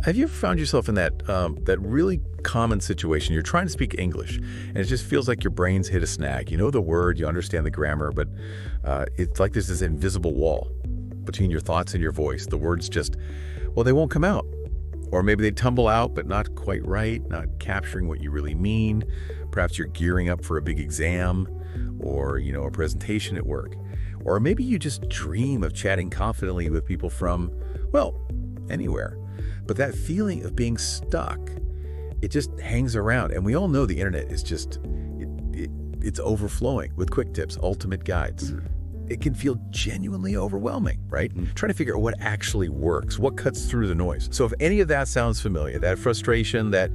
Have you ever found yourself in that really common situation? You're trying to speak English, and it just feels like your brain's hit a snag. You know the word, you understand the grammar, but it's like there's this invisible wall between your thoughts and your voice. The words just, well, they won't come out. Or maybe they tumble out, but not quite right, not capturing what you really mean. Perhaps you're gearing up for a big exam or, a presentation at work. Or maybe you just dream of chatting confidently with people from, well, anywhere. But that feeling of being stuck, it just hangs around. And we all know the internet is just, it's overflowing with quick tips, ultimate guides. It can feel genuinely overwhelming, right? Trying to figure out what actually works, what cuts through the noise. So if any of that sounds familiar, that frustration, that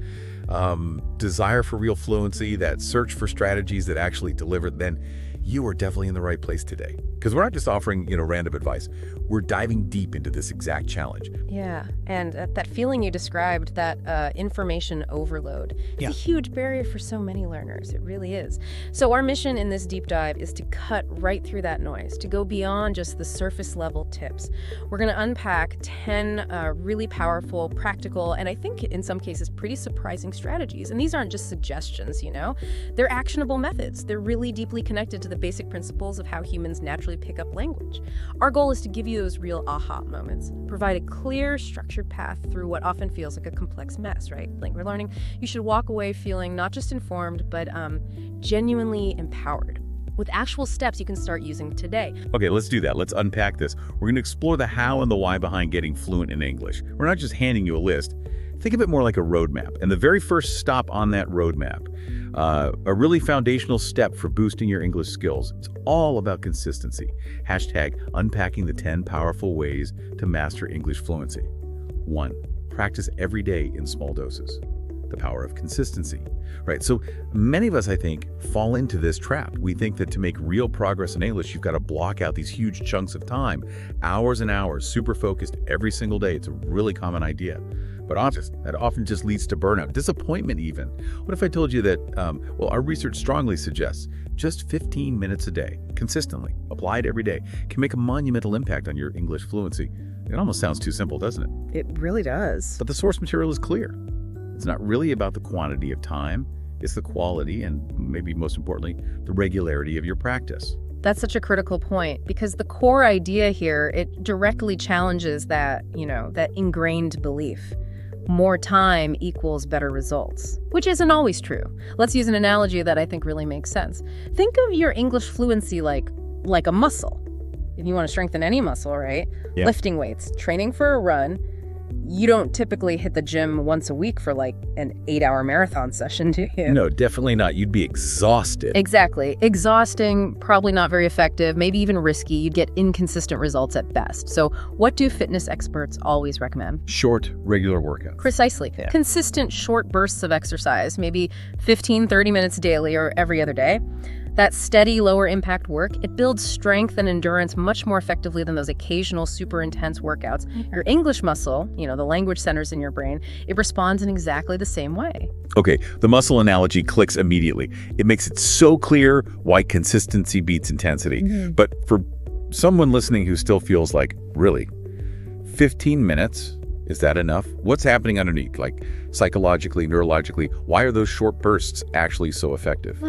desire for real fluency, that search for strategies that actually deliver, then you are definitely in the right place today. Because we're not just offering, random advice. We're diving deep into this exact challenge. Yeah, and that feeling you described, that information overload, it's a huge barrier for so many learners. It really is. So our mission in this deep dive is to cut right through that noise, to go beyond just the surface level tips. We're going to unpack 10 really powerful, practical, and I think in some cases pretty surprising strategies. And these aren't just suggestions, They're actionable methods. They're really deeply connected to the basic principles of how humans naturally pick up language. Our goal is to give you those real aha moments, provide a clear, structured path through what often feels like a complex mess, right? Language learning, you should walk away feeling not just informed, but genuinely empowered, with actual steps you can start using today. Okay, let's do that. Let's unpack this. We're going to explore the how and the why behind getting fluent in English. We're not just handing you a list. Think of it more like a roadmap. And the very first stop on that roadmap, a really foundational step for boosting your English skills, is all about consistency. Hashtag unpacking the 10 powerful ways to master English fluency. 1. Practice every day in small doses. The power of consistency, right? So many of us, I think, fall into this trap. We think that to make real progress in English, you've got to block out these huge chunks of time, hours and hours, super focused every single day. It's a really common idea. But that often just leads to burnout, disappointment even. What if I told you that, our research strongly suggests just 15 minutes a day, consistently, applied every day, can make a monumental impact on your English fluency? It almost sounds too simple, doesn't it? It really does. But the source material is clear. It's not really about the quantity of time, it's the quality and maybe most importantly, the regularity of your practice. That's such a critical point because the core idea here, it directly challenges that, that ingrained belief. More time equals better results, which isn't always true. Let's use an analogy that I think really makes sense. Think of your English fluency like a muscle. If you want to strengthen any muscle, right? Yeah. Lifting weights, training for a run. You don't typically hit the gym once a week for like an 8-hour marathon session, do you? No, definitely not. You'd be exhausted. Exactly. Exhausting, probably not very effective, maybe even risky. You'd get inconsistent results at best. So what do fitness experts always recommend? Short, regular workouts. Precisely. Yeah. Consistent short bursts of exercise, maybe 15, 30 minutes daily or every other day. That steady, lower impact work, it builds strength and endurance much more effectively than those occasional super intense workouts. Your English muscle, the language centers in your brain, it responds in exactly the same way. Okay, the muscle analogy clicks immediately. It makes it so clear why consistency beats intensity. But for someone listening who still feels like, really, 15 minutes? Is that enough? What's happening underneath, like psychologically, neurologically? Why are those short bursts actually so effective?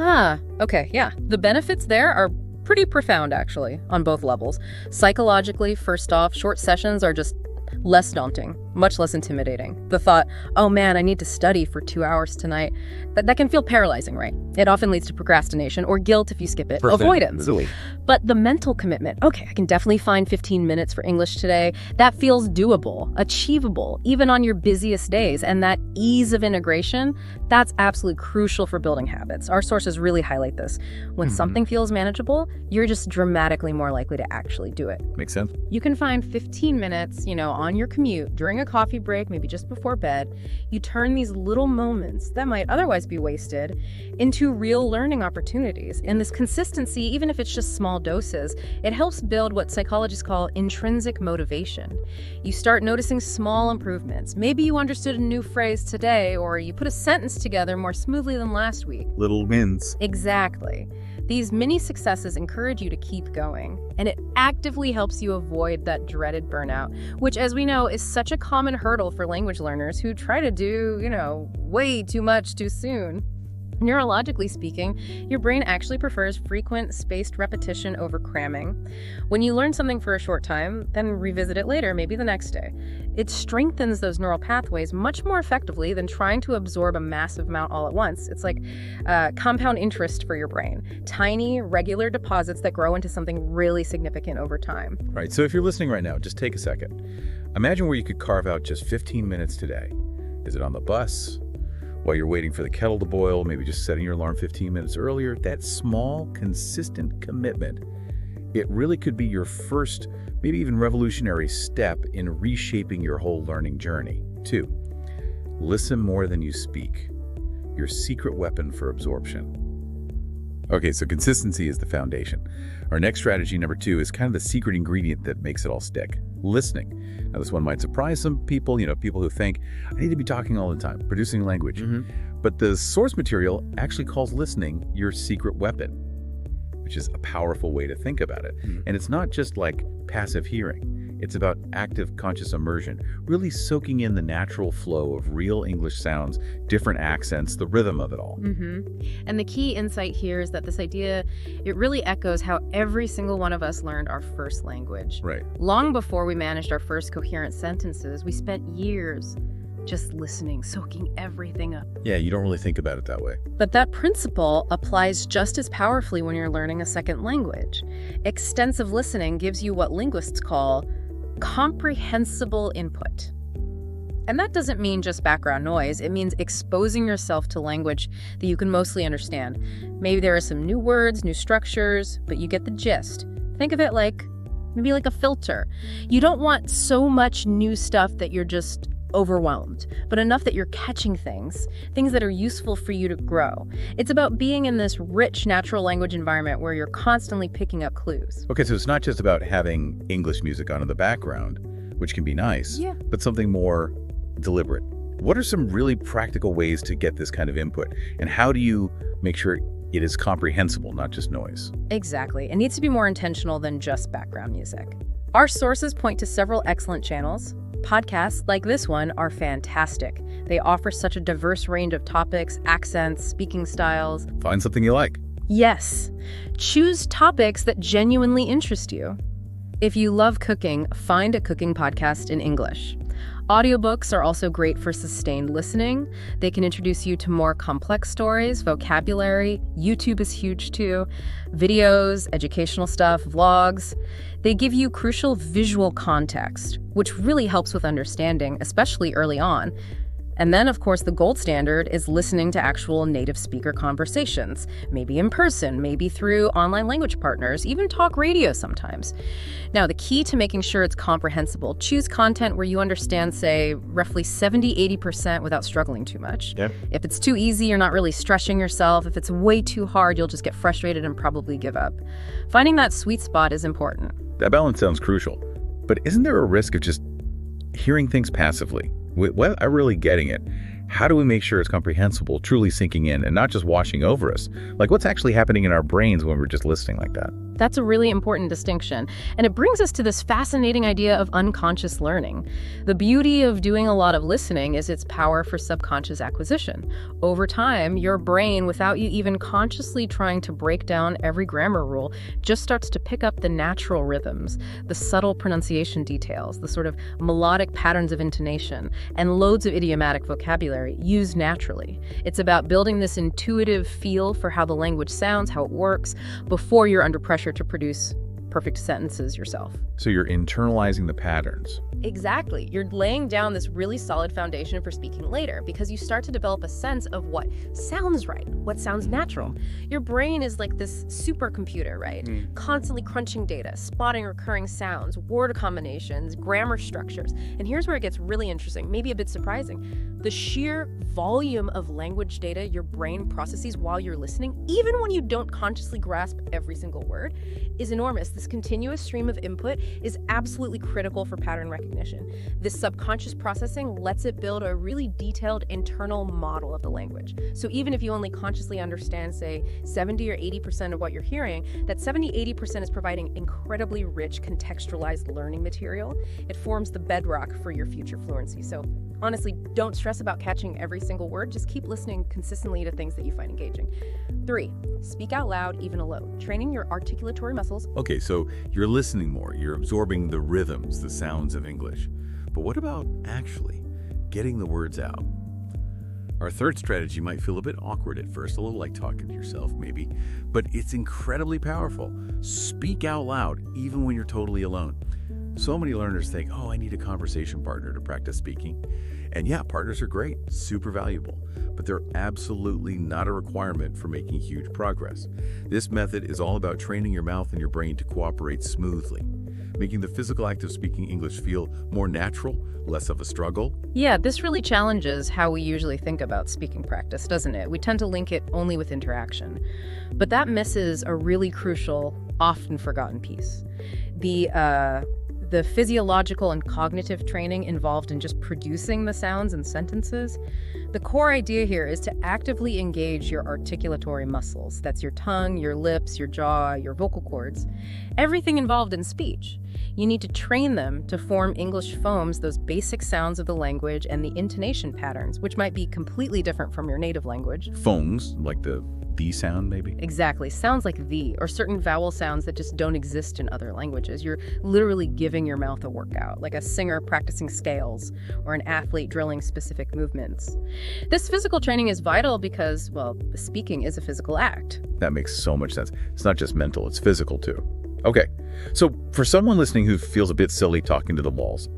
Okay, yeah. The benefits there are pretty profound, actually, on both levels. Psychologically, first off, short sessions are just less daunting, much less intimidating. The thought, oh man, I need to study for 2 hours tonight, that can feel paralyzing, right? It often leads to procrastination or guilt if you skip it, avoidance. Really. But the mental commitment, okay, I can definitely find 15 minutes for English today. That feels doable, achievable, even on your busiest days. And that ease of integration, that's absolutely crucial for building habits. Our sources really highlight this. When something feels manageable, you're just dramatically more likely to actually do it. Makes sense. You can find 15 minutes, on your commute, during a coffee break, maybe just before bed. You turn these little moments that might otherwise be wasted into real learning opportunities. And this consistency, even if it's just small doses, it helps build what psychologists call intrinsic motivation. You start noticing small improvements. Maybe you understood a new phrase today, or you put a sentence together more smoothly than last week. Little wins. Exactly. These mini successes encourage you to keep going, and it actively helps you avoid that dreaded burnout, which, as we know, is such a common hurdle for language learners who try to do, way too much too soon. Neurologically speaking, your brain actually prefers frequent, spaced repetition over cramming. When you learn something for a short time, then revisit it later, maybe the next day. It strengthens those neural pathways much more effectively than trying to absorb a massive amount all at once. It's like compound interest for your brain. Tiny, regular deposits that grow into something really significant over time. Right, so if you're listening right now, just take a second. Imagine where you could carve out just 15 minutes today. Is it on the bus? While you're waiting for the kettle to boil, maybe just setting your alarm 15 minutes earlier? That small, consistent commitment, it really could be your first, maybe even revolutionary step in reshaping your whole learning journey. 2, listen more than you speak, your secret weapon for absorption. Okay, so consistency is the foundation. Our next strategy, number 2, is kind of the secret ingredient that makes it all stick: listening. Now, this one might surprise some people, people who think, I need to be talking all the time, producing language. But the source material actually calls listening your secret weapon, which is a powerful way to think about it. And it's not just like passive hearing. It's about active conscious immersion, really soaking in the natural flow of real English sounds, different accents, the rhythm of it all. And the key insight here is that this idea, it really echoes how every single one of us learned our first language. Right. Long before we managed our first coherent sentences, we spent years just listening, soaking everything up. Yeah, you don't really think about it that way. But that principle applies just as powerfully when you're learning a second language. Extensive listening gives you what linguists call comprehensible input. And that doesn't mean just background noise. It means exposing yourself to language that you can mostly understand. Maybe there are some new words, new structures, but you get the gist. Think of it like maybe like a filter. You don't want so much new stuff that you're just overwhelmed, but enough that you're catching things that are useful for you to grow. It's about being in this rich natural language environment where you're constantly picking up clues. Okay, so it's not just about having English music on in the background, which can be nice, but something more deliberate. What are some really practical ways to get this kind of input? And how do you make sure it is comprehensible, not just noise? Exactly. It needs to be more intentional than just background music. Our sources point to several excellent channels. Podcasts like this one are fantastic. They offer such a diverse range of topics, accents, speaking styles. Find something you like. Yes. Choose topics that genuinely interest you. If you love cooking, find a cooking podcast in English. Audiobooks are also great for sustained listening. They can introduce you to more complex stories, vocabulary. YouTube is huge too. Videos, educational stuff, vlogs. They give you crucial visual context, which really helps with understanding, especially early on. And then, of course, the gold standard is listening to actual native speaker conversations, maybe in person, maybe through online language partners, even talk radio sometimes. Now, the key to making sure it's comprehensible, choose content where you understand, say, roughly 70–80% without struggling too much. If it's too easy, you're not really stretching yourself. If it's way too hard, you'll just get frustrated and probably give up. Finding that sweet spot is important. That balance sounds crucial. But isn't there a risk of just hearing things passively? Without really getting it, how do we make sure it's comprehensible, truly sinking in, and not just washing over us? Like, what's actually happening in our brains when we're just listening like that? That's a really important distinction. And it brings us to this fascinating idea of unconscious learning. The beauty of doing a lot of listening is its power for subconscious acquisition. Over time, your brain, without you even consciously trying to break down every grammar rule, just starts to pick up the natural rhythms, the subtle pronunciation details, the sort of melodic patterns of intonation, and loads of idiomatic vocabulary used naturally. It's about building this intuitive feel for how the language sounds, how it works, before you're under pressure to produce perfect sentences yourself. So you're internalizing the patterns. Exactly. You're laying down this really solid foundation for speaking later because you start to develop a sense of what sounds right, what sounds natural. Your brain is like this supercomputer, right? Constantly crunching data, spotting recurring sounds, word combinations, grammar structures. And here's where it gets really interesting, maybe a bit surprising. The sheer volume of language data your brain processes while you're listening, even when you don't consciously grasp every single word, is enormous. This continuous stream of input is absolutely critical for pattern recognition. recognition. This subconscious processing lets it build a really detailed internal model of the language. So even if you only consciously understand, say, 70 or 80% of what you're hearing, that 70-80% is providing incredibly rich contextualized learning material. It forms the bedrock for your future fluency. So honestly, don't stress about catching every single word. Just keep listening consistently to things that you find engaging. 3, speak out loud, even alone. Training your articulatory muscles. Okay, so you're listening more, you're absorbing the rhythms, the sounds of English. But what about actually getting the words out? Our third strategy might feel a bit awkward at first, a little like talking to yourself maybe, but it's incredibly powerful. Speak out loud, even when you're totally alone. So many learners think, oh, I need a conversation partner to practice speaking. And yeah, partners are great, super valuable, but they're absolutely not a requirement for making huge progress. This method is all about training your mouth and your brain to cooperate smoothly, making the physical act of speaking English feel more natural, less of a struggle. Yeah, this really challenges how we usually think about speaking practice, doesn't it? We tend to link it only with interaction. But that misses a really crucial, often forgotten piece. The physiological and cognitive training involved in just producing the sounds and sentences. The core idea here is to actively engage your articulatory muscles. That's your tongue, your lips, your jaw, your vocal cords, everything involved in speech. You need to train them to form English phonemes, those basic sounds of the language and the intonation patterns, which might be completely different from your native language. Phones, like the sound maybe? Exactly. Sounds like the, or certain vowel sounds that just don't exist in other languages. You're literally giving your mouth a workout, like a singer practicing scales or an athlete drilling specific movements. This physical training is vital because, well, speaking is a physical act. That makes so much sense. It's not just mental, it's physical too. Okay, so for someone listening who feels a bit silly talking to the walls,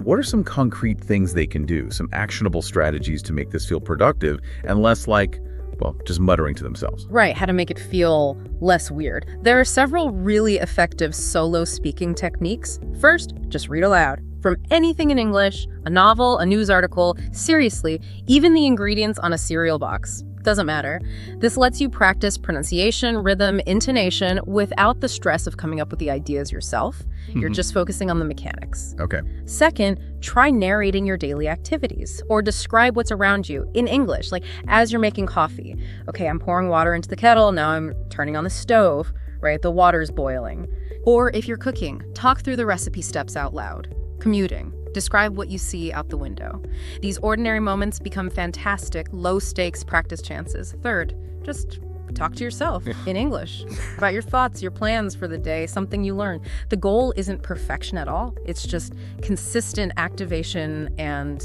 what are some concrete things they can do, some actionable strategies to make this feel productive and less like, well, just muttering to themselves? Right, how to make it feel less weird. There are several really effective solo speaking techniques. First, just read aloud. From anything in English, a novel, a news article, seriously, even the ingredients on a cereal box. Doesn't matter. This lets you practice pronunciation, rhythm, intonation without the stress of coming up with the ideas yourself. You're just focusing on the mechanics. Okay. Second, try narrating your daily activities or describe what's around you in English, like as you're making coffee. Okay, I'm pouring water into the kettle, now I'm turning on the stove, right? The water's boiling. Or if you're cooking, talk through the recipe steps out loud. Commuting, describe what you see out the window. These ordinary moments become fantastic, low-stakes practice chances. Third, just talk to yourself in English about your thoughts, your plans for the day, something you learn. The goal isn't perfection at all. It's just consistent activation and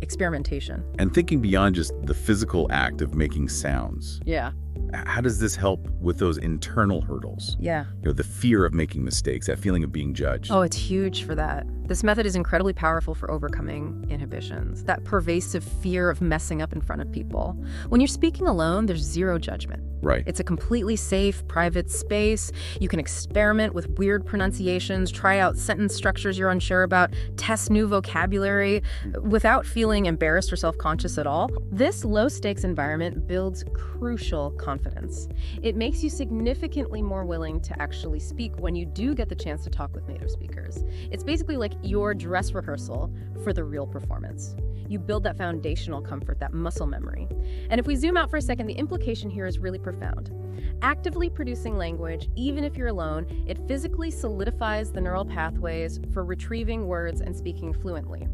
experimentation. And thinking beyond just the physical act of making sounds. Yeah. How does this help with those internal hurdles? Yeah. The fear of making mistakes, that feeling of being judged. Oh, it's huge for that. This method is incredibly powerful for overcoming inhibitions, that pervasive fear of messing up in front of people. When you're speaking alone, there's zero judgment. Right. It's a completely safe, private space. You can experiment with weird pronunciations, try out sentence structures you're unsure about, test new vocabulary without feeling embarrassed or self-conscious at all. This low-stakes environment builds crucial confidence. It makes you significantly more willing to actually speak when you do get the chance to talk with native speakers. It's basically like your dress rehearsal for the real performance. You build that foundational comfort, that muscle memory. And if we zoom out for a second, the implication here is really profound. Actively producing language, even if you're alone, it physically solidifies the neural pathways for retrieving words and speaking fluently.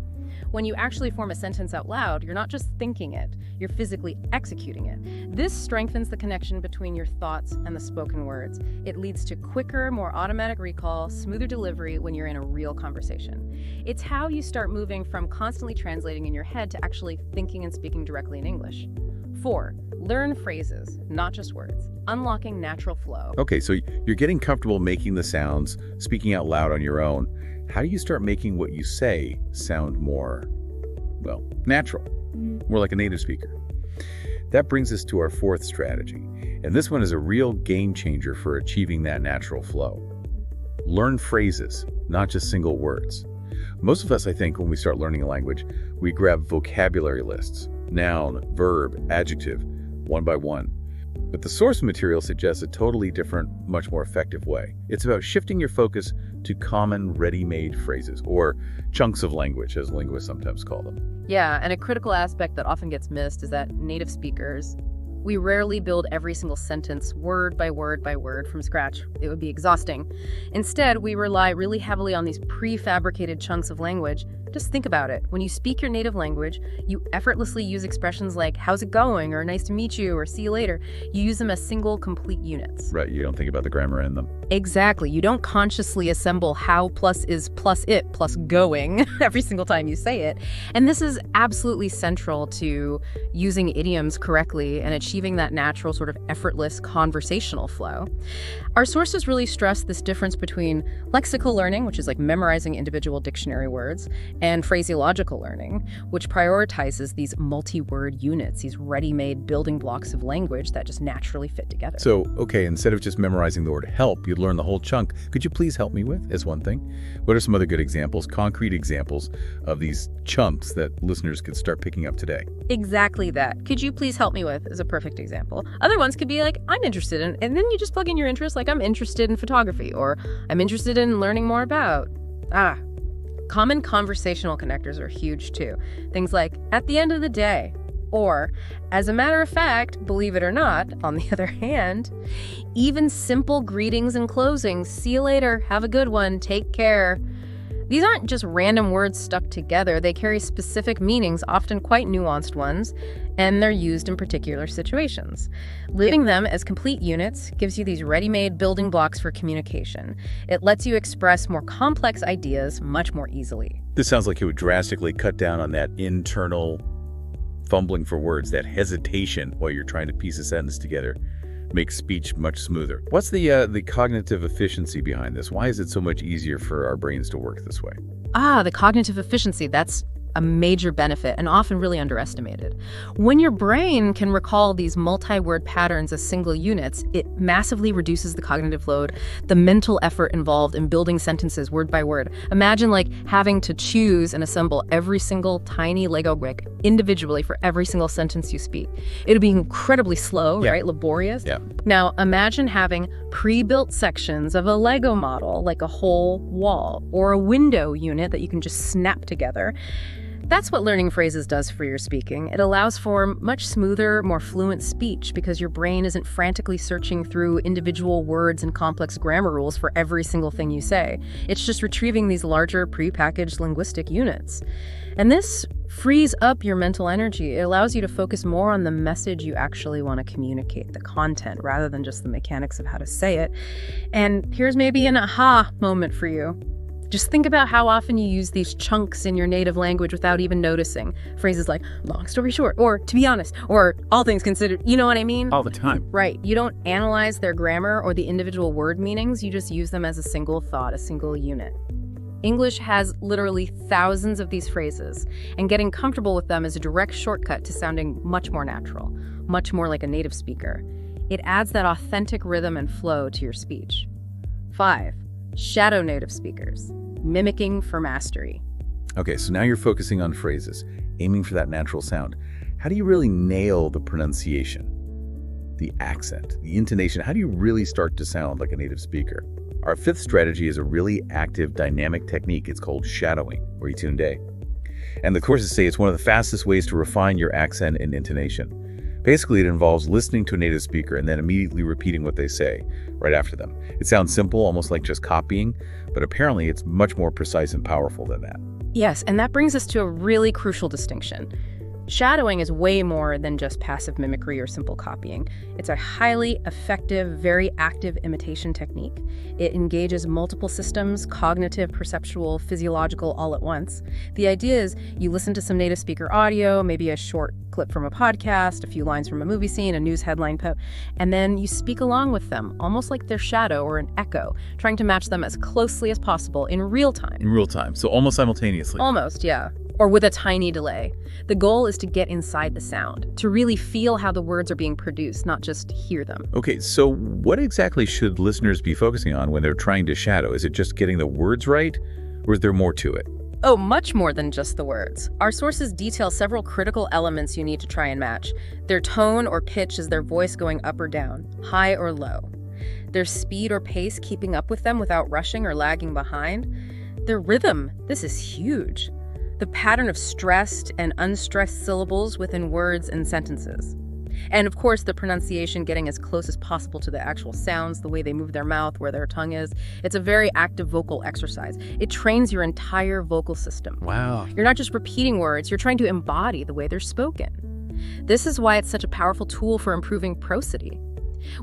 When you actually form a sentence out loud, you're not just thinking it, you're physically executing it. This strengthens the connection between your thoughts and the spoken words. It leads to quicker, more automatic recall, smoother delivery when you're in a real conversation. It's how you start moving from constantly translating in your head to actually thinking and speaking directly in English. 4, learn phrases, not just words, unlocking natural flow. Okay, so you're getting comfortable making the sounds, speaking out loud on your own. How do you start making what you say sound more, well, natural, more like a native speaker? That brings us to our fourth strategy, and this one is a real game changer for achieving that natural flow. Learn phrases, not just single words. Most of us, I think, when we start learning a language, we grab vocabulary lists, noun, verb, adjective, one by one. But the source material suggests a totally different, much more effective way. It's about shifting your focus to common, ready-made phrases, or chunks of language, as linguists sometimes call them. Yeah, and a critical aspect that often gets missed is that native speakers, we rarely build every single sentence word by word by word from scratch. It would be exhausting. Instead, we rely really heavily on these prefabricated chunks of language. Just think about it. When you speak your native language, you effortlessly use expressions like, how's it going, or nice to meet you, or see you later. You use them as single, complete units. Right, you don't think about the grammar in them. Exactly. You don't consciously assemble how plus is plus it plus going every single time you say it. And this is absolutely central to using idioms correctly and achieving that natural sort of effortless conversational flow. Our sources really stress this difference between lexical learning, which is like memorizing individual dictionary words, and phraseological learning, which prioritizes these multi-word units, these ready-made building blocks of language that just naturally fit together. So, okay, instead of just memorizing the word help, you'd learn the whole chunk. Could you please help me with, as one thing? What are some other good examples, concrete examples of these chunks that listeners could start picking up today? Exactly that. Could you please help me with is a perfect example. Other ones could be like, I'm interested in, and then you just plug in your interest, like I'm interested in photography, or I'm interested in learning more about. Common conversational connectors are huge too. Things like, at the end of the day, or, as a matter of fact, believe it or not, on the other hand, even simple greetings and closings, see you later, have a good one, take care. These aren't just random words stuck together. They carry specific meanings, often quite nuanced ones, and they're used in particular situations. Living them as complete units gives you these ready-made building blocks for communication. It lets you express more complex ideas much more easily. This sounds like it would drastically cut down on that internal fumbling for words, that hesitation while you're trying to piece a sentence together. Makes speech much smoother. What's the cognitive efficiency behind this? Why is it so much easier for our brains to work this way? The cognitive efficiency, that's a major benefit and often really underestimated. When your brain can recall these multi-word patterns as single units, it massively reduces the cognitive load, the mental effort involved in building sentences word by word. Imagine like having to choose and assemble every single tiny Lego brick individually for every single sentence you speak. It'll be incredibly slow, right? Laborious. Yeah. Now, imagine having pre-built sections of a Lego model, like a whole wall, or a window unit that you can just snap together. That's what learning phrases does for your speaking. It allows for much smoother, more fluent speech because your brain isn't frantically searching through individual words and complex grammar rules for every single thing you say. It's just retrieving these larger, prepackaged linguistic units. And this frees up your mental energy. It allows you to focus more on the message you actually want to communicate, the content, rather than just the mechanics of how to say it. And here's maybe an aha moment for you. Just think about how often you use these chunks in your native language without even noticing. Phrases like, long story short, or to be honest, or all things considered, you know what I mean? All the time. Right. You don't analyze their grammar or the individual word meanings, you just use them as a single thought, a single unit. English has literally thousands of these phrases, and getting comfortable with them is a direct shortcut to sounding much more natural, much more like a native speaker. It adds that authentic rhythm and flow to your speech. 5. Shadow native speakers. Mimicking for mastery. Okay, so now you're focusing on phrases, aiming for that natural sound. How do you really nail the pronunciation, the accent, the intonation? How do you really start to sound like a native speaker? Our 5th strategy is a really active, dynamic technique. It's called shadowing, or Itunde. And the courses say it's one of the fastest ways to refine your accent and intonation. Basically, it involves listening to a native speaker and then immediately repeating what they say right after them. It sounds simple, almost like just copying, but apparently it's much more precise and powerful than that. Yes, and that brings us to a really crucial distinction. Shadowing is way more than just passive mimicry or simple copying. It's a highly effective, very active imitation technique. It engages multiple systems, cognitive, perceptual, physiological, all at once. The idea is you listen to some native speaker audio, maybe a short clip from a podcast, a few lines from a movie scene, a news headline, and then you speak along with them, almost like their shadow or an echo, trying to match them as closely as possible in real time. In real time, so almost simultaneously. Almost, yeah. Or with a tiny delay. The goal is to get inside the sound, to really feel how the words are being produced, not just hear them. Okay, so what exactly should listeners be focusing on when they're trying to shadow? Is it just getting the words right, or is there more to it? Oh, much more than just the words. Our sources detail several critical elements you need to try and match. Their tone or pitch, is their voice going up or down, high or low? Their speed or pace, keeping up with them without rushing or lagging behind? Their rhythm, this is huge. The pattern of stressed and unstressed syllables within words and sentences. And of course, the pronunciation, getting as close as possible to the actual sounds, the way they move their mouth, where their tongue is. It's a very active vocal exercise. It trains your entire vocal system. Wow. You're not just repeating words, you're trying to embody the way they're spoken. This is why it's such a powerful tool for improving prosody,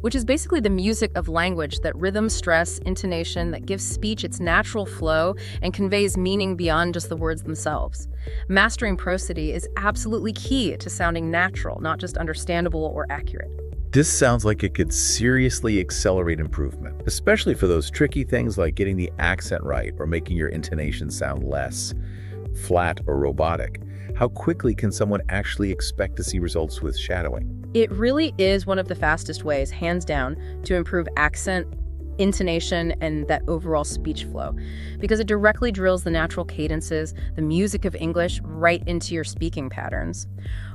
which is basically the music of language, that rhythm, stress, intonation that gives speech its natural flow and conveys meaning beyond just the words themselves. Mastering prosody is absolutely key to sounding natural, not just understandable or accurate. This sounds like it could seriously accelerate improvement, especially for those tricky things like getting the accent right or making your intonation sound less flat or robotic. How quickly can someone actually expect to see results with shadowing? It really is one of the fastest ways, hands down, to improve accent, intonation, and that overall speech flow, because it directly drills the natural cadences, the music of English, right into your speaking patterns.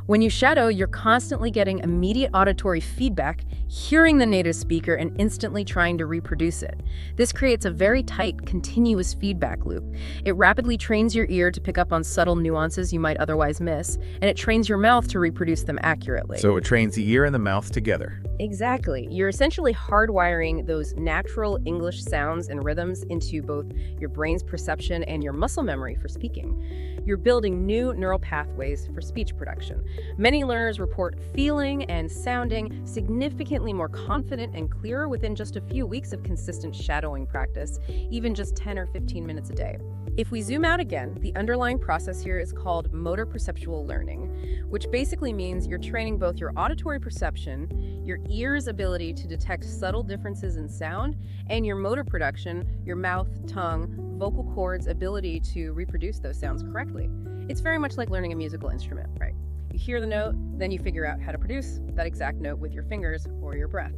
When you shadow, you're constantly getting immediate auditory feedback, hearing the native speaker and instantly trying to reproduce it. This creates a very tight, continuous feedback loop. It rapidly trains your ear to pick up on subtle nuances you might otherwise miss, and it trains your mouth to reproduce them accurately. So it trains the ear and the mouth together. Exactly. You're essentially hardwiring those natural English sounds and rhythms into both your brain's perception and your muscle memory for speaking. You're building new neural pathways for speech production. Many learners report feeling and sounding significantly more confident and clearer within just a few weeks of consistent shadowing practice, even just 10 or 15 minutes a day. If we zoom out again, the underlying process here is called motor perceptual learning, which basically means you're training both your auditory perception, your ear's ability to detect subtle differences in sound, and your motor production, your mouth, tongue, vocal cords' ability to reproduce those sounds correctly. It's very much like learning a musical instrument, right? You hear the note, then you figure out how to produce that exact note with your fingers or your breath.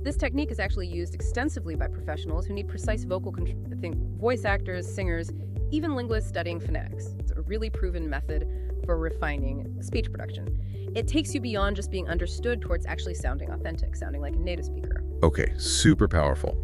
This technique is actually used extensively by professionals who need precise vocal control. Think voice actors, singers, even linguists studying phonetics. It's a really proven method for refining speech production. It takes you beyond just being understood towards actually sounding authentic, sounding like a native speaker. Okay, super powerful.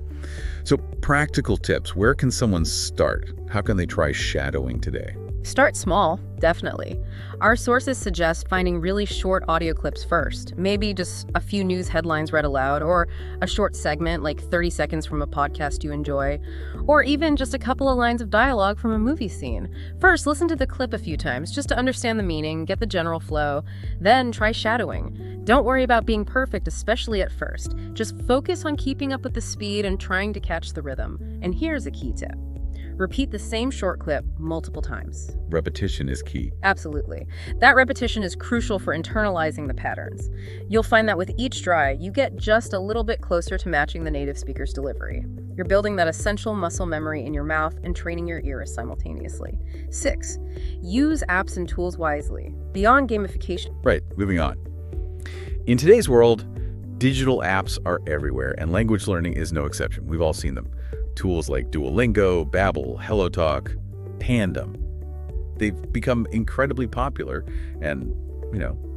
So practical tips, where can someone start? How can they try shadowing today? Start small, definitely. Our sources suggest finding really short audio clips first, maybe just a few news headlines read aloud, or a short segment like 30 seconds from a podcast you enjoy, or even just a couple of lines of dialogue from a movie scene. First, listen to the clip a few times just to understand the meaning, get the general flow, then try shadowing. Don't worry about being perfect, especially at first. Just focus on keeping up with the speed and trying to catch the rhythm. And here's a key tip. Repeat the same short clip multiple times. Repetition is key. Absolutely. That repetition is crucial for internalizing the patterns. You'll find that with each try, you get just a little bit closer to matching the native speaker's delivery. You're building that essential muscle memory in your mouth and training your ears simultaneously. 6, use apps and tools wisely. Beyond gamification. Right, moving on. In today's world, digital apps are everywhere, and language learning is no exception. We've all seen them. Tools like Duolingo, Babbel, HelloTalk, Tandem. They've become incredibly popular and,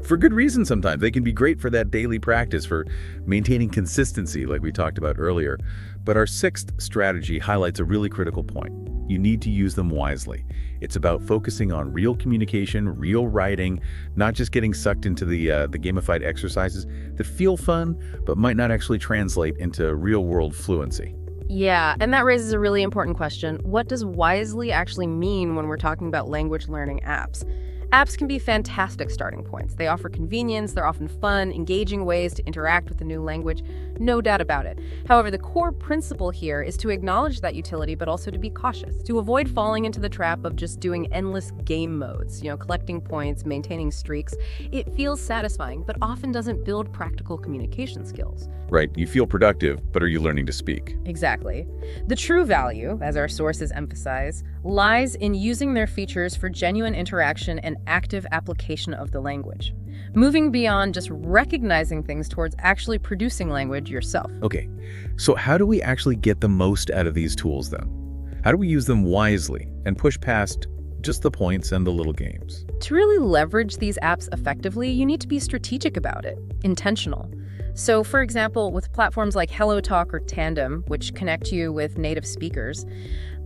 for good reason sometimes. They can be great for that daily practice, for maintaining consistency like we talked about earlier. But our 6th strategy highlights a really critical point. You need to use them wisely. It's about focusing on real communication, real writing, not just getting sucked into the gamified exercises that feel fun but might not actually translate into real-world fluency. Yeah, and that raises a really important question. What does wisely actually mean when we're talking about language learning apps? Apps can be fantastic starting points. They offer convenience, they're often fun, engaging ways to interact with the new language, no doubt about it. However, the core principle here is to acknowledge that utility, but also to be cautious, to avoid falling into the trap of just doing endless game modes, collecting points, maintaining streaks. It feels satisfying, but often doesn't build practical communication skills. Right, you feel productive, but are you learning to speak? Exactly. The true value, as our sources emphasize, lies in using their features for genuine interaction and active application of the language, moving beyond just recognizing things towards actually producing language yourself. Okay, so how do we actually get the most out of these tools then? How do we use them wisely and push past just the points and the little games. To really leverage these apps effectively, you need to be strategic about it, intentional. So, for example, with platforms like HelloTalk or Tandem, which connect you with native speakers,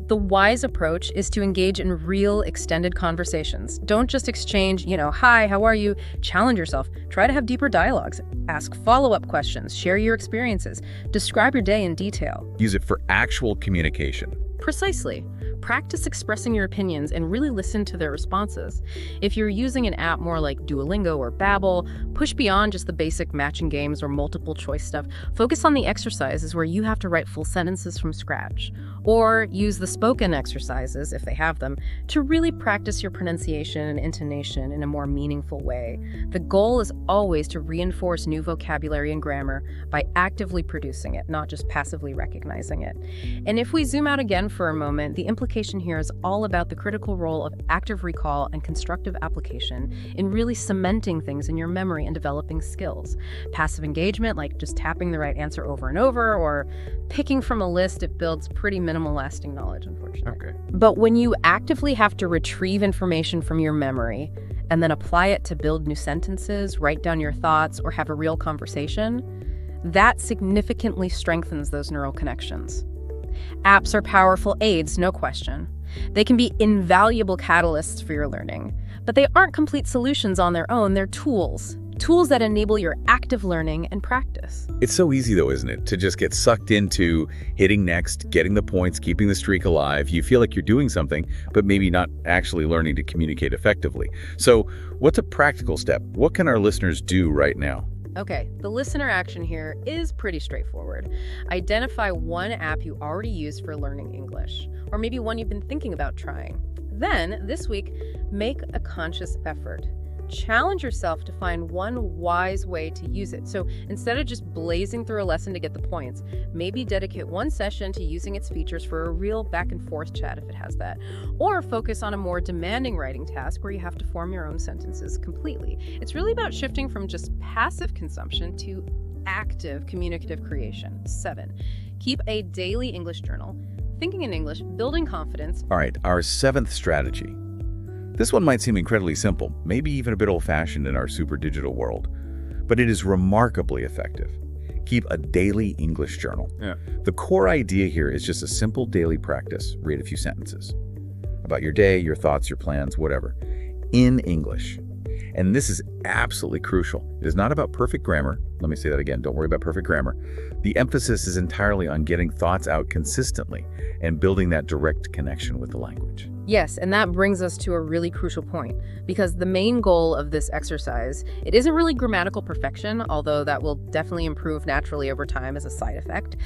the wise approach is to engage in real, extended conversations. Don't just exchange, hi, how are you? Challenge yourself. Try to have deeper dialogues. Ask follow-up questions. Share your experiences. Describe your day in detail. Use it for actual communication. Precisely. Practice expressing your opinions and really listen to their responses. If you're using an app more like Duolingo or Babbel, push beyond just the basic matching games or multiple choice stuff. Focus on the exercises where you have to write full sentences from scratch. Or use the spoken exercises, if they have them, to really practice your pronunciation and intonation in a more meaningful way. The goal is always to reinforce new vocabulary and grammar by actively producing it, not just passively recognizing it. And if we zoom out again for a moment, the implication here is all about the critical role of active recall and constructive application in really cementing things in your memory and developing skills. Passive engagement, like just tapping the right answer over and over, or picking from a list, it builds pretty minimal lasting knowledge, unfortunately. Okay. But when you actively have to retrieve information from your memory and then apply it to build new sentences, write down your thoughts, or have a real conversation, that significantly strengthens those neural connections. Apps are powerful aids, no question. They can be invaluable catalysts for your learning, but they aren't complete solutions on their own. They're tools that enable your active learning and practice. It's so easy, though, isn't it, to just get sucked into hitting next, getting the points, keeping the streak alive. You feel like you're doing something, but maybe not actually learning to communicate effectively. So what's a practical step? What can our listeners do right now? Okay, the listener action here is pretty straightforward. Identify one app you already use for learning English, or maybe one you've been thinking about trying. Then, this week, make a conscious effort. Challenge yourself to find one wise way to use it. So instead of just blazing through a lesson to get the points, maybe dedicate one session to using its features for a real back and forth chat if it has that. Or focus on a more demanding writing task where you have to form your own sentences completely. It's really about shifting from just passive consumption to active communicative creation. 7, keep a daily English journal. Thinking in English, building confidence. All right, our 7th strategy. This one might seem incredibly simple, maybe even a bit old-fashioned in our super digital world, but it is remarkably effective. Keep a daily English journal. The core idea here is just a simple daily practice. Read a few sentences about your day, your thoughts, your plans, whatever, in English. And this is absolutely crucial. It is not about perfect grammar. Let me say that again. Don't worry about perfect grammar. The emphasis is entirely on getting thoughts out consistently and building that direct connection with the language. Yes, and that brings us to a really crucial point, because the main goal of this exercise, it isn't really grammatical perfection, although that will definitely improve naturally over time as a side effect.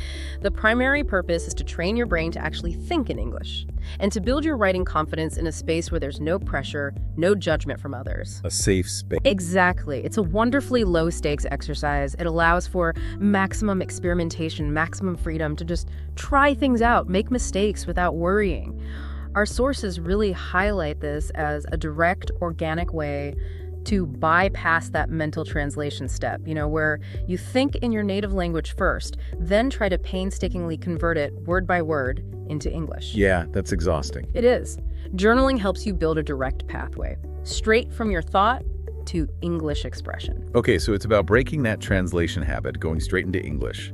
The primary purpose is to train your brain to actually think in English, and to build your writing confidence in a space where there's no pressure, no judgment from others. A safe space. Exactly. It's a wonderfully low-stakes exercise. It allows for maximum experimentation, maximum freedom to just try things out, make mistakes without worrying. Our sources really highlight this as a direct, organic way to bypass that mental translation step, where you think in your native language first, then try to painstakingly convert it word by word into English. Yeah, that's exhausting. It is. Journaling helps you build a direct pathway, straight from your thought to English expression. Okay, so it's about breaking that translation habit, going straight into English.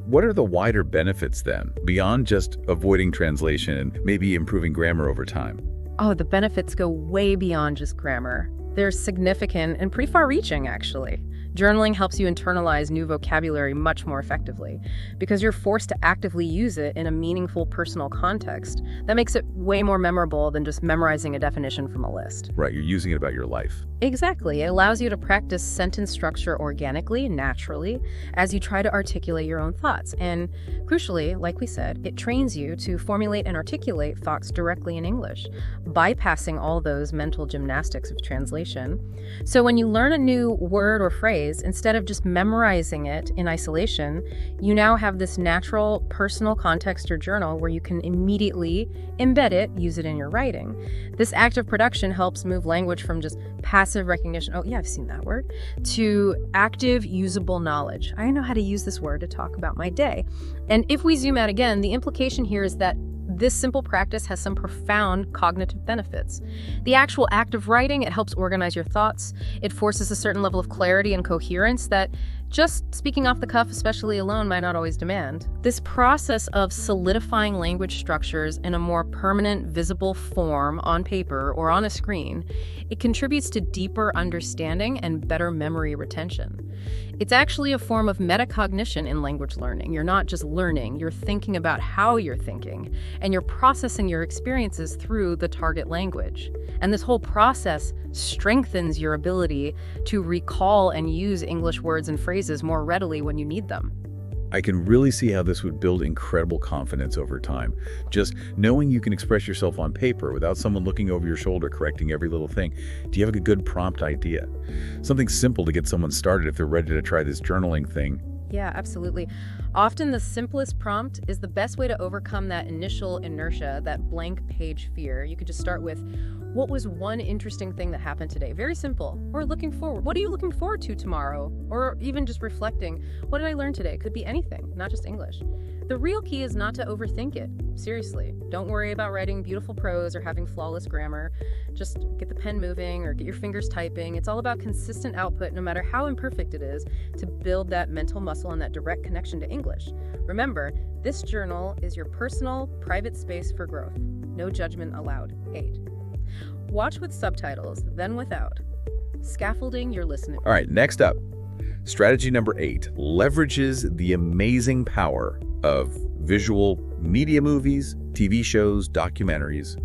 What are the wider benefits then, beyond just avoiding translation and maybe improving grammar over time? Oh, the benefits go way beyond just grammar. They're significant and pretty far-reaching, actually. Journaling helps you internalize new vocabulary much more effectively because you're forced to actively use it in a meaningful personal context. That makes it way more memorable than just memorizing a definition from a list. Right, you're using it about your life. Exactly. It allows you to practice sentence structure organically, naturally, as you try to articulate your own thoughts. And crucially, like we said, it trains you to formulate and articulate thoughts directly in English, bypassing all those mental gymnastics of translation. So when you learn a new word or phrase, instead of just memorizing it in isolation, you now have this natural personal context or journal where you can immediately embed it, use it in your writing. This active production helps move language from just passive recognition, oh yeah, I've seen that word, to active usable knowledge. I know how to use this word to talk about my day. And if we zoom out again, the implication here is that this simple practice has some profound cognitive benefits. The actual act of writing, it helps organize your thoughts. It forces a certain level of clarity and coherence that just speaking off the cuff, especially alone, might not always demand. This process of solidifying language structures in a more permanent, visible form on paper or on a screen, it contributes to deeper understanding and better memory retention. It's actually a form of metacognition in language learning. You're not just learning, you're thinking about how you're thinking, and you're processing your experiences through the target language. And this whole process strengthens your ability to recall and use English words and phrases more readily when you need them. I can really see how this would build incredible confidence over time. Just knowing you can express yourself on paper without someone looking over your shoulder correcting every little thing. Do you have a good prompt idea? Something simple to get someone started if they're ready to try this journaling thing. Yeah, absolutely. Often the simplest prompt is the best way to overcome that initial inertia, that blank page fear. You could just start with, what was one interesting thing that happened today? Very simple. Or looking forward. What are you looking forward to tomorrow? Or even just reflecting, what did I learn today? Could be anything, not just English. The real key is not to overthink it. Seriously. Don't worry about writing beautiful prose or having flawless grammar. Just get the pen moving or get your fingers typing. It's all about consistent output, no matter how imperfect it is, to build that mental muscle and that direct connection to English. Remember, this journal is your personal, private space for growth. No judgment allowed. 8. Watch with subtitles, then without. Scaffolding your listening. All right, next up. Strategy number 8 leverages the amazing power of visual media movies, TV shows, documentaries.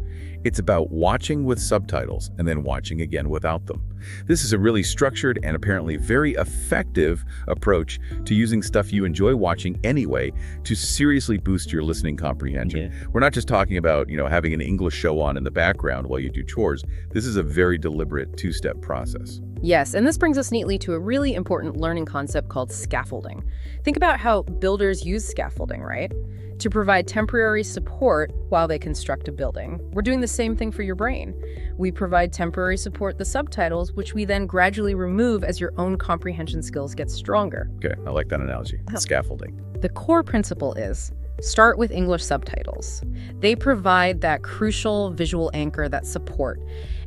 It's about watching with subtitles and then watching again without them. This is a really structured and apparently very effective approach to using stuff you enjoy watching anyway to seriously boost your listening comprehension. Yeah. We're not just talking about, having an English show on in the background while you do chores. This is a very deliberate two-step process. Yes, and this brings us neatly to a really important learning concept called scaffolding. Think about how builders use scaffolding, right? To provide temporary support while they construct a building. We're doing the same thing for your brain. We provide temporary support, the subtitles, which we then gradually remove as your own comprehension skills get stronger. Okay, I like that analogy. Scaffolding. The core principle is start with English subtitles. They provide that crucial visual anchor, that support.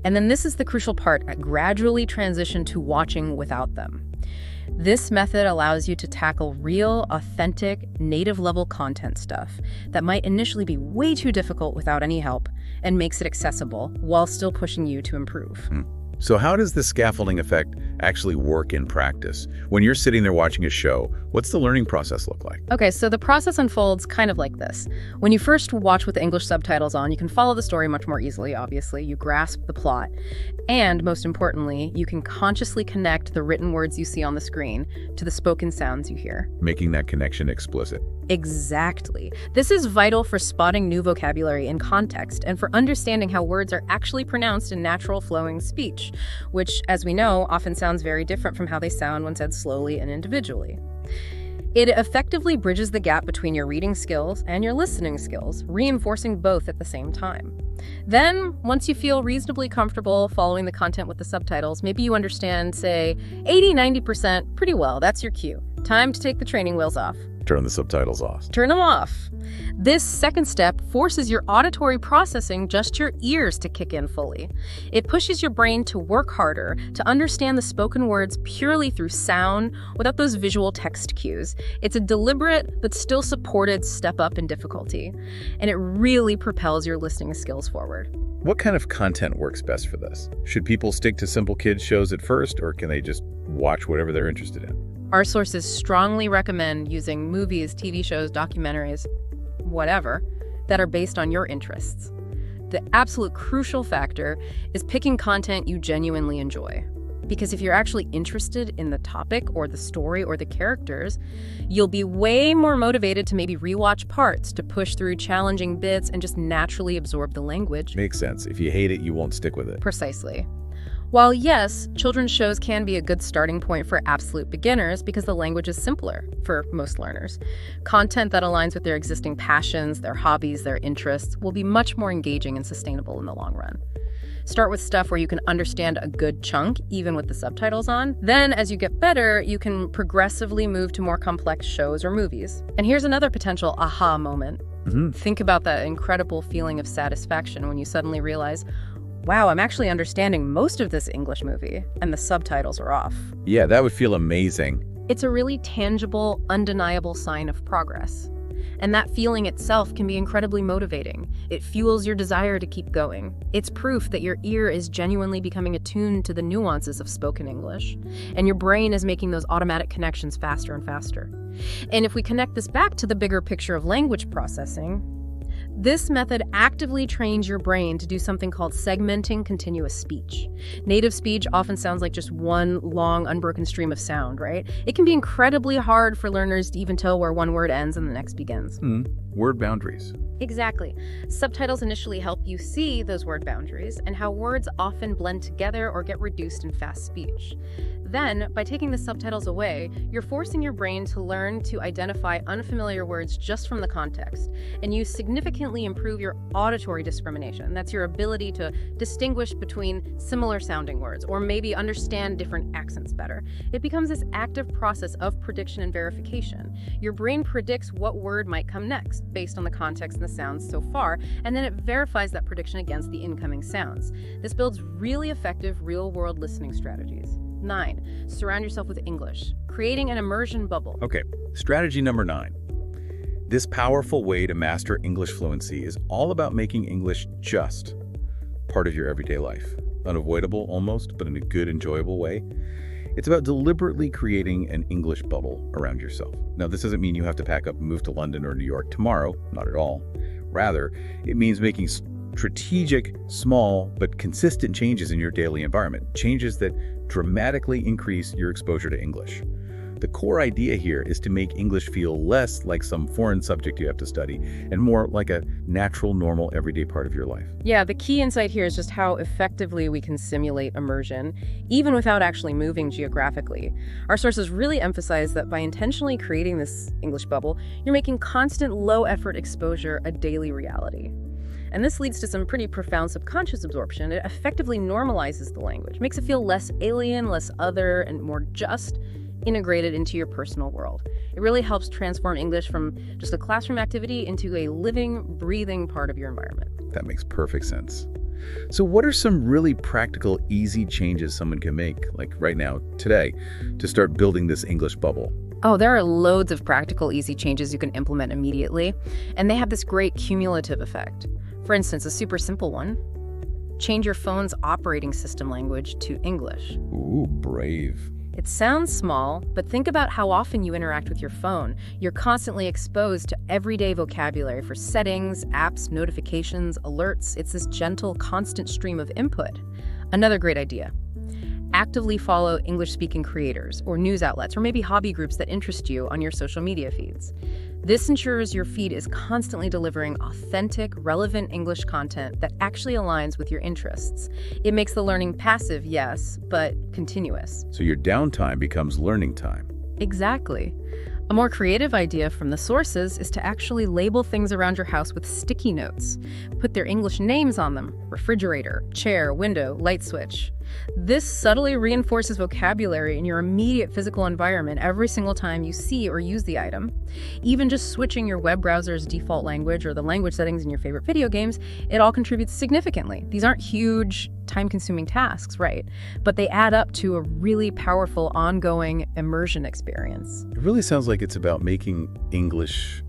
And then this is the crucial part, gradually transition to watching without them. This method allows you to tackle real, authentic, native-level content stuff that might initially be way too difficult without any help and makes it accessible while still pushing you to improve. So how does the scaffolding effect actually work in practice? When you're sitting there watching a show, what's the learning process look like? Okay, so the process unfolds kind of like this. When you first watch with the English subtitles on, you can follow the story much more easily, obviously. You grasp the plot. And most importantly, you can consciously connect the written words you see on the screen to the spoken sounds you hear. Making that connection explicit. Exactly. This is vital for spotting new vocabulary in context and for understanding how words are actually pronounced in natural flowing speech, which, as we know, often sounds very different from how they sound when said slowly and individually. It effectively bridges the gap between your reading skills and your listening skills, reinforcing both at the same time. Then, once you feel reasonably comfortable following the content with the subtitles, maybe you understand, say, 80–90% pretty well. That's your cue. Time to take the training wheels off. Turn the subtitles off. Turn them off. This second step forces your auditory processing, just your ears, to kick in fully. It pushes your brain to work harder, to understand the spoken words purely through sound without those visual text cues. It's a deliberate but still supported step up in difficulty, and it really propels your listening skills forward. What kind of content works best for this? Should people stick to simple kids shows at first, or can they just watch whatever they're interested in? Our sources strongly recommend using movies, TV shows, documentaries, whatever, that are based on your interests. The absolute crucial factor is picking content you genuinely enjoy. Because if you're actually interested in the topic or the story or the characters, you'll be way more motivated to maybe rewatch parts, to push through challenging bits, and just naturally absorb the language. Makes sense. If you hate it, you won't stick with it. Precisely. While yes, children's shows can be a good starting point for absolute beginners because the language is simpler for most learners, content that aligns with their existing passions, their hobbies, their interests will be much more engaging and sustainable in the long run. Start with stuff where you can understand a good chunk, even with the subtitles on. Then, as you get better, you can progressively move to more complex shows or movies. And here's another potential aha moment. Think about that incredible feeling of satisfaction when you suddenly realize, wow, I'm actually understanding most of this English movie, and the subtitles are off. Yeah, that would feel amazing. It's a really tangible, undeniable sign of progress. And that feeling itself can be incredibly motivating. It fuels your desire to keep going. It's proof that your ear is genuinely becoming attuned to the nuances of spoken English, and your brain is making those automatic connections faster and faster. And if we connect this back to the bigger picture of language processing, this method actively trains your brain to do something called segmenting continuous speech. Native speech often sounds like just one long, unbroken stream of sound, right? It can be incredibly hard for learners to even tell where one word ends and the next begins. Word boundaries. Exactly. Subtitles initially help you see those word boundaries and how words often blend together or get reduced in fast speech. Then, by taking the subtitles away, you're forcing your brain to learn to identify unfamiliar words just from the context, and you significantly improve your auditory discrimination. That's your ability to distinguish between similar sounding words, or maybe understand different accents better. It becomes this active process of prediction and verification. Your brain predicts what word might come next, based on the context and the sounds so far, and then it verifies that prediction against the incoming sounds. This builds really effective real-world listening strategies. 9. Surround yourself with English, creating an immersion bubble. Okay, strategy number 9. This powerful way to master English fluency is all about making English just part of your everyday life. Unavoidable almost, but in a good, enjoyable way. It's about deliberately creating an English bubble around yourself. Now, this doesn't mean you have to pack up and move to London or New York tomorrow, not at all. Rather, it means making strategic, small, but consistent changes in your daily environment, changes that dramatically increase your exposure to English. The core idea here is to make English feel less like some foreign subject you have to study and more like a natural, normal, everyday part of your life. Yeah, the key insight here is just how effectively we can simulate immersion, even without actually moving geographically. Our sources really emphasize that by intentionally creating this English bubble, you're making constant, low-effort exposure a daily reality. And this leads to some pretty profound subconscious absorption. It effectively normalizes the language, makes it feel less alien, less other, and more just integrated into your personal world. It really helps transform English from just a classroom activity into a living, breathing part of your environment. That makes perfect sense. So what are some really practical, easy changes someone can make, like right now, today, to start building this English bubble? Oh, there are loads of practical, easy changes you can implement immediately, and they have this great cumulative effect. For instance, a super simple one: change your phone's operating system language to English. Ooh, brave. It sounds small, but think about how often you interact with your phone. You're constantly exposed to everyday vocabulary for settings, apps, notifications, alerts. It's this gentle, constant stream of input. Another great idea: actively follow English-speaking creators or news outlets or maybe hobby groups that interest you on your social media feeds. This ensures your feed is constantly delivering authentic, relevant English content that actually aligns with your interests. It makes the learning passive, yes, but continuous. So your downtime becomes learning time. Exactly. A more creative idea from the sources is to actually label things around your house with sticky notes. Put their English names on them: refrigerator, chair, window, light switch. This subtly reinforces vocabulary in your immediate physical environment every single time you see or use the item. Even just switching your web browser's default language or the language settings in your favorite video games, it all contributes significantly. These aren't huge, time-consuming tasks, right? But they add up to a really powerful, ongoing immersion experience. It really sounds like it's about making English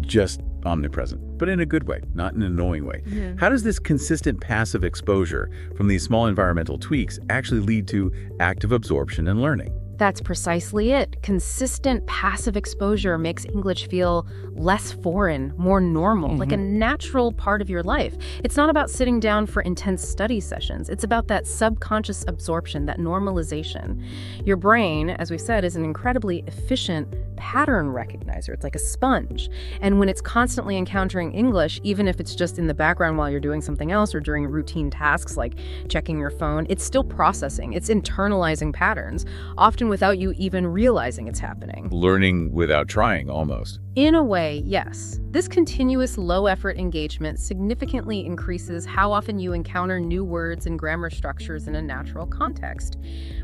just omnipresent, but in a good way, not in an annoying way. Yeah. How does this consistent passive exposure from these small environmental tweaks actually lead to active absorption and learning? That's precisely it. Consistent passive exposure makes English feel less foreign, more normal, like a natural part of your life. It's not about sitting down for intense study sessions. It's about that subconscious absorption, that normalization. Your brain, as we said, is an incredibly efficient pattern recognizer. It's like a sponge. And when it's constantly encountering English, even if it's just in the background while you're doing something else or during routine tasks like checking your phone, it's still processing. It's internalizing patterns, often without you even realizing it's happening. Learning without trying, almost. In a way, yes. This continuous low-effort engagement significantly increases how often you encounter new words and grammar structures in a natural context,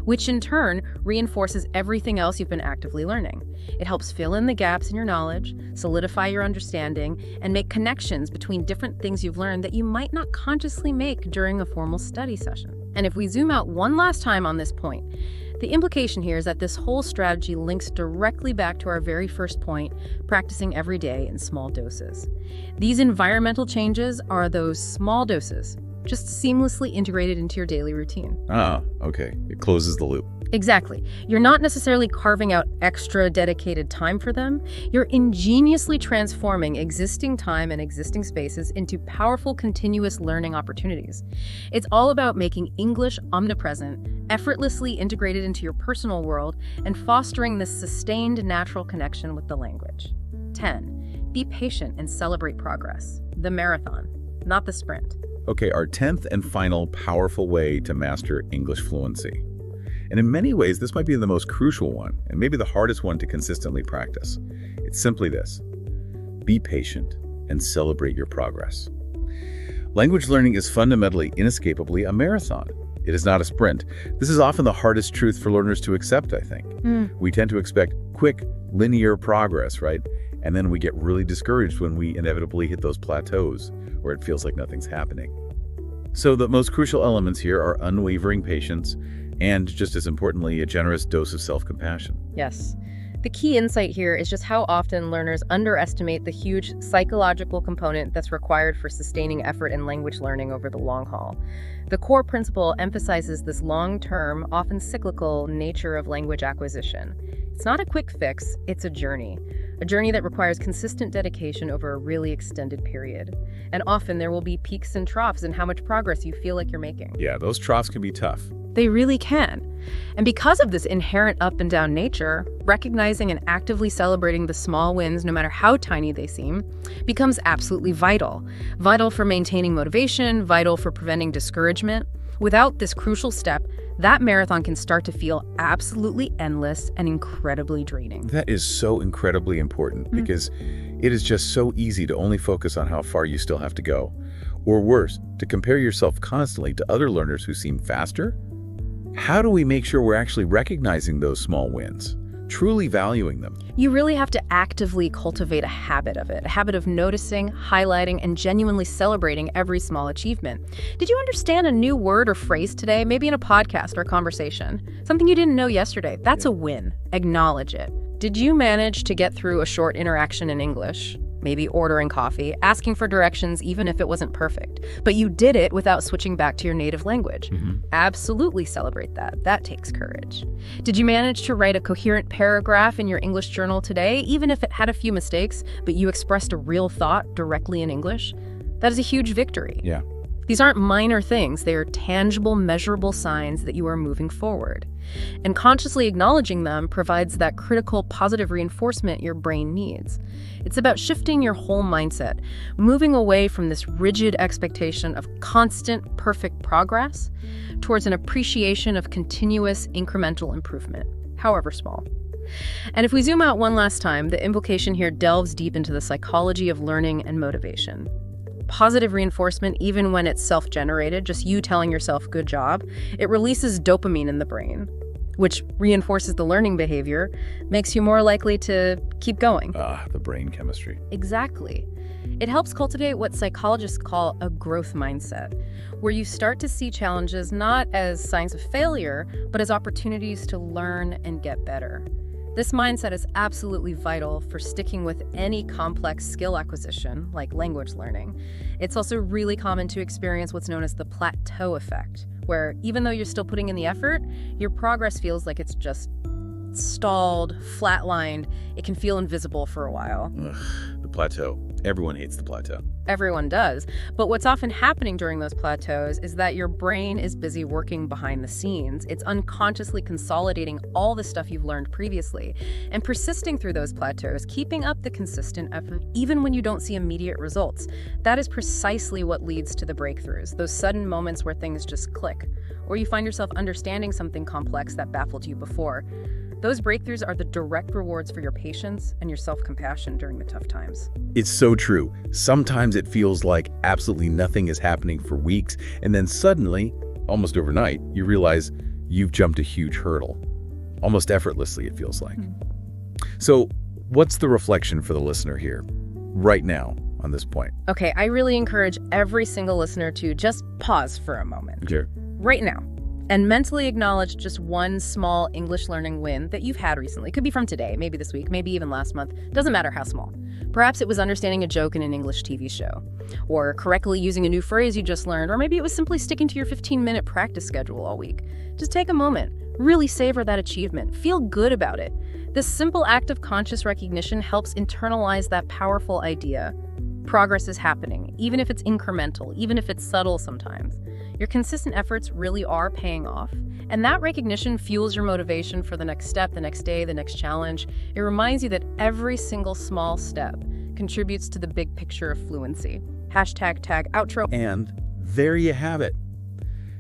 which in turn reinforces everything else you've been actively learning. It helps fill in the gaps in your knowledge, solidify your understanding, and make connections between different things you've learned that you might not consciously make during a formal study session. And if we zoom out one last time on this point, the implication here is that this whole strategy links directly back to our very first point, practicing every day in small doses. These environmental changes are those small doses, just seamlessly integrated into your daily routine. Ah, okay. It closes the loop. Exactly. You're not necessarily carving out extra dedicated time for them. You're ingeniously transforming existing time and existing spaces into powerful, continuous learning opportunities. It's all about making English omnipresent, effortlessly integrated into your personal world, and fostering this sustained natural connection with the language. 10. Be patient and celebrate progress. The marathon, not the sprint. Okay, our 10th and final powerful way to master English fluency. And in many ways, this might be the most crucial one, and maybe the hardest one to consistently practice. It's simply this: be patient and celebrate your progress. Language learning is fundamentally, inescapably a marathon. It is not a sprint. This is often the hardest truth for learners to accept, I think. We tend to expect quick, linear progress, right? And then we get really discouraged when we inevitably hit those plateaus where it feels like nothing's happening. So the most crucial elements here are unwavering patience and, just as importantly, a generous dose of self-compassion. Yes. The key insight here is just how often learners underestimate the huge psychological component that's required for sustaining effort in language learning over the long haul. The core principle emphasizes this long-term, often cyclical nature of language acquisition. It's not a quick fix, it's a journey that requires consistent dedication over a really extended period. And often there will be peaks and troughs in how much progress you feel like you're making. Yeah, those troughs can be tough. They really can. And because of this inherent up and down nature, recognizing and actively celebrating the small wins, no matter how tiny they seem, becomes absolutely vital. Vital for maintaining motivation, vital for preventing discouragement. Without this crucial step, that marathon can start to feel absolutely endless and incredibly draining. That is so incredibly important because it is just so easy to only focus on how far you still have to go. Or worse, to compare yourself constantly to other learners who seem faster. How do we make sure we're actually recognizing those small wins, truly valuing them? You really have to actively cultivate a habit of it, a habit of noticing, highlighting, and genuinely celebrating every small achievement. Did you understand a new word or phrase today, maybe in a podcast or conversation? Something you didn't know yesterday? That's a win. Acknowledge it. Did you manage to get through a short interaction in English? Maybe ordering coffee, asking for directions even if it wasn't perfect. But you did it without switching back to your native language. Absolutely celebrate that. That takes courage. Did you manage to write a coherent paragraph in your English journal today, even if it had a few mistakes, but you expressed a real thought directly in English? That is a huge victory. Yeah. These aren't minor things. They are tangible, measurable signs that you are moving forward. And consciously acknowledging them provides that critical positive reinforcement your brain needs. It's about shifting your whole mindset, moving away from this rigid expectation of constant, perfect progress towards an appreciation of continuous, incremental improvement, however small. And if we zoom out one last time, the implication here delves deep into the psychology of learning and motivation. Positive reinforcement, even when it's self-generated, just you telling yourself good job, it releases dopamine in the brain, which reinforces the learning behavior, makes you more likely to keep going. The brain chemistry. Exactly. It helps cultivate what psychologists call a growth mindset, where you start to see challenges not as signs of failure, but as opportunities to learn and get better. This mindset is absolutely vital for sticking with any complex skill acquisition, like language learning. It's also really common to experience what's known as the plateau effect, where even though you're still putting in the effort, your progress feels like it's just stalled, flatlined. It can feel invisible for a while. The plateau. Everyone hates the plateau. Everyone does. But what's often happening during those plateaus is that your brain is busy working behind the scenes. It's unconsciously consolidating all the stuff you've learned previously and persisting through those plateaus, keeping up the consistent effort even when you don't see immediate results. That is precisely what leads to the breakthroughs, those sudden moments where things just click, or you find yourself understanding something complex that baffled you before. Those breakthroughs are the direct rewards for your patience and your self-compassion during the tough times. It's so true. Sometimes it feels like absolutely nothing is happening for weeks, and then suddenly, almost overnight, you realize you've jumped a huge hurdle. almost effortlessly, it feels like. So what's the reflection for the listener here right now on this point? Okay, I really encourage every single listener to just pause for a moment. Sure. Right now, and mentally acknowledge just one small English learning win that you've had recently. Could be from today, maybe this week, maybe even last month. Doesn't matter how small. Perhaps it was understanding a joke in an English TV show, or correctly using a new phrase you just learned, or maybe it was simply sticking to your 15-minute practice schedule all week. Just take a moment, really savor that achievement, feel good about it. This simple act of conscious recognition helps internalize that powerful idea. Progress is happening, even if it's incremental, even if it's subtle sometimes. Your consistent efforts really are paying off, and that recognition fuels your motivation for the next step, the next day, the next challenge. It reminds you that every single small step contributes to the big picture of fluency. Hashtag tag outro. And there you have it.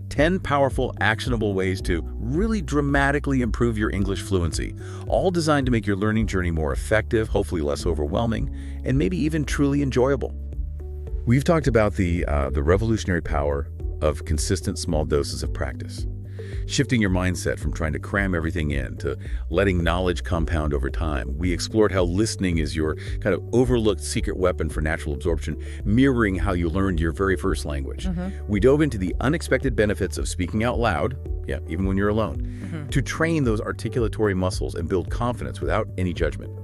10 powerful, actionable ways to really dramatically improve your English fluency, all designed to make your learning journey more effective, hopefully less overwhelming, and maybe even truly enjoyable. We've talked about the revolutionary power of consistent small doses of practice, shifting your mindset from trying to cram everything in to letting knowledge compound over time. We explored how listening is your kind of overlooked secret weapon for natural absorption, mirroring how you learned your very first language. We dove into the unexpected benefits of speaking out loud, even when you're alone, to train those articulatory muscles and build confidence without any judgment.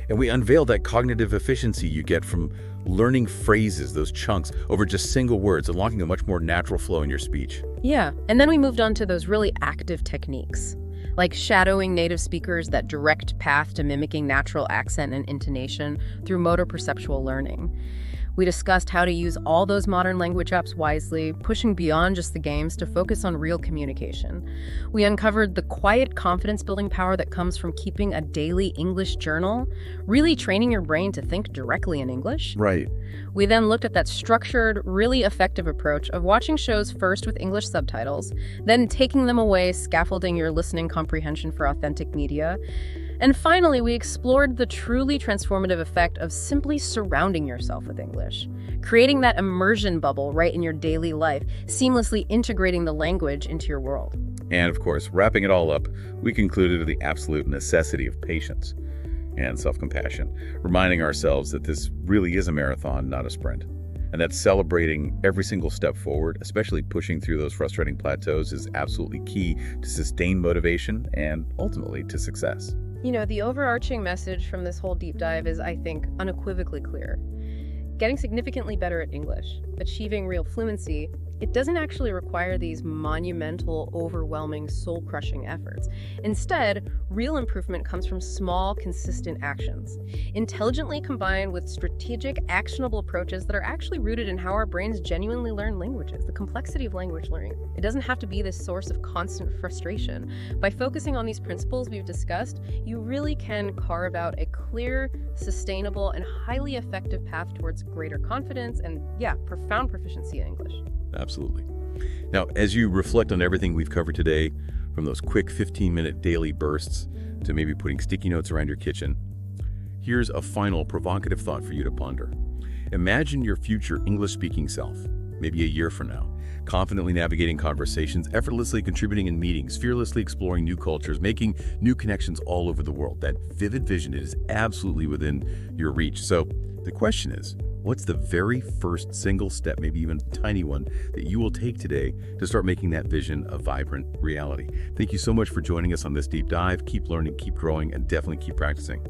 And we unveiled that cognitive efficiency you get from learning phrases, those chunks, over just single words, unlocking a much more natural flow in your speech. Yeah, and then we moved on to those really active techniques, like shadowing native speakers, that direct path to mimicking natural accent and intonation through motor perceptual learning. We discussed how to use all those modern language apps wisely, pushing beyond just the games to focus on real communication. We uncovered the quiet confidence-building power that comes from keeping a daily English journal, really training your brain to think directly in English. Right. We then looked at that structured, really effective approach of watching shows first with English subtitles, then taking them away, scaffolding your listening comprehension for authentic media. And finally, we explored the truly transformative effect of simply surrounding yourself with English, creating that immersion bubble right in your daily life, seamlessly integrating the language into your world. And of course, wrapping it all up, we concluded with the absolute necessity of patience and self-compassion, reminding ourselves that this really is a marathon, not a sprint. And that celebrating every single step forward, especially pushing through those frustrating plateaus, is absolutely key to sustained motivation and ultimately to success. You know, the overarching message from this whole deep dive is, I think, unequivocally clear. Getting significantly better at English, achieving real fluency, it doesn't actually require these monumental, overwhelming, soul-crushing efforts. Instead, real improvement comes from small, consistent actions, intelligently combined with strategic, actionable approaches that are actually rooted in how our brains genuinely learn languages, the complexity of language learning. It doesn't have to be this source of constant frustration. By focusing on these principles we've discussed, you really can carve out a clear, sustainable, and highly effective path towards greater confidence and, profound proficiency in English. Absolutely. Now, as you reflect on everything we've covered today, from those quick 15-minute daily bursts to maybe putting sticky notes around your kitchen, here's a final provocative thought for you to ponder. Imagine your future English-speaking self, maybe a year from now, confidently navigating conversations, effortlessly contributing in meetings, fearlessly exploring new cultures, making new connections all over the world. That vivid vision, it is absolutely within your reach. So the question is, what's the very first single step, maybe even a tiny one, that you will take today to start making that vision a vibrant reality? Thank you so much for joining us on this deep dive. Keep learning, keep growing, and definitely keep practicing.